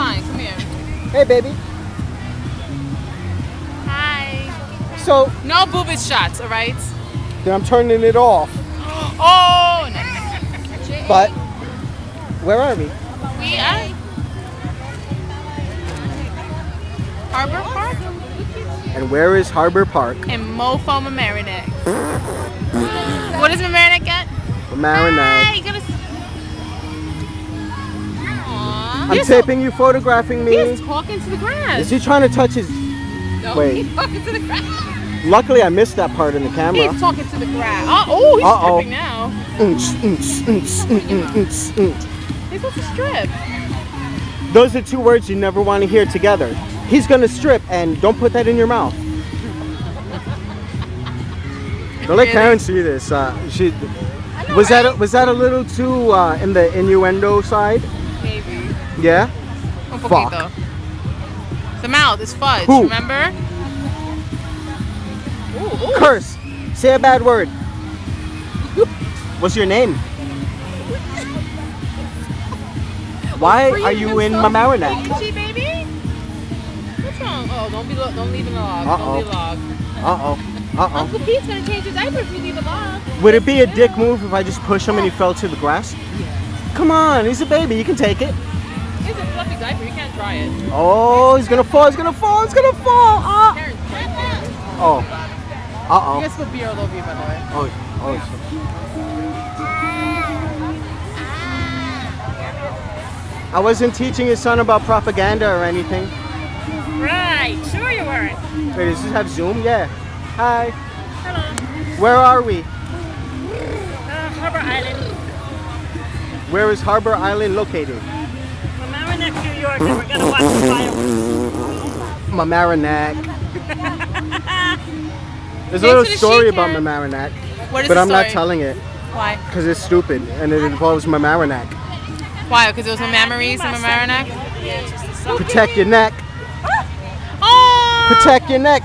fine. Come here. Hey, baby. Hi. So, No boobage shots, all right? then I'm turning it off. Oh, no. But, where are we? We are Harbor Park And where is Harbor Park? and Mofo Mamaroneck. What does Mamaroneck get? Marinette. Hi, you gonna... Aww. I'm taping you, photographing me. He's talking to the grass. Is he trying to touch his... No, Wait. he's talking to the grass. Luckily, I missed that part in the camera. He's talking to the grass. Oh, he's Uh-oh. stripping now. He's supposed to strip. Those are two words you never want to hear together. He's gonna strip, and don't put that in your mouth. Don't let Karen see this. Was that a little too in the innuendo side? Maybe. Yeah. Un Fuck. poquito. The mouth is fudge, Who? remember? Ooh. Curse. Say a bad word. What's your name? Why are you in Mamaroneck? Itchy, baby? What's wrong? Oh, don't leave in the log. Uh-oh. Don't leave the log. Uh-oh. Uncle Pete's gonna change your diaper if you leave the log. Would it be a dick move if I just push him and he fell to the grass? Come on, he's a baby. You can take it. It's a fluffy diaper. You can't dry it. Oh, he's gonna fall. He's gonna fall. He's gonna fall. Ah. Karen's right Oh. there. You Uh-oh. guys spilled beer all over you, by the way. Oh. I wasn't teaching his son about propaganda or anything. Right. Sure you weren't. Wait, does this have Zoom? Yeah. Hi. Hello. Where are we? Harbor Island. Where is Harbor Island located? Mamaroneck, New York, and we're gonna watch the fireworks. Mamaroneck. There's a Thanks little for the story sheet, about Karen. Mamaroneck, What is but the I'm not story? telling it Why? because it's stupid and it involves Mamaroneck. Why? Because there was no memories in Mamaroneck? Protect your neck. Oh! Protect your neck.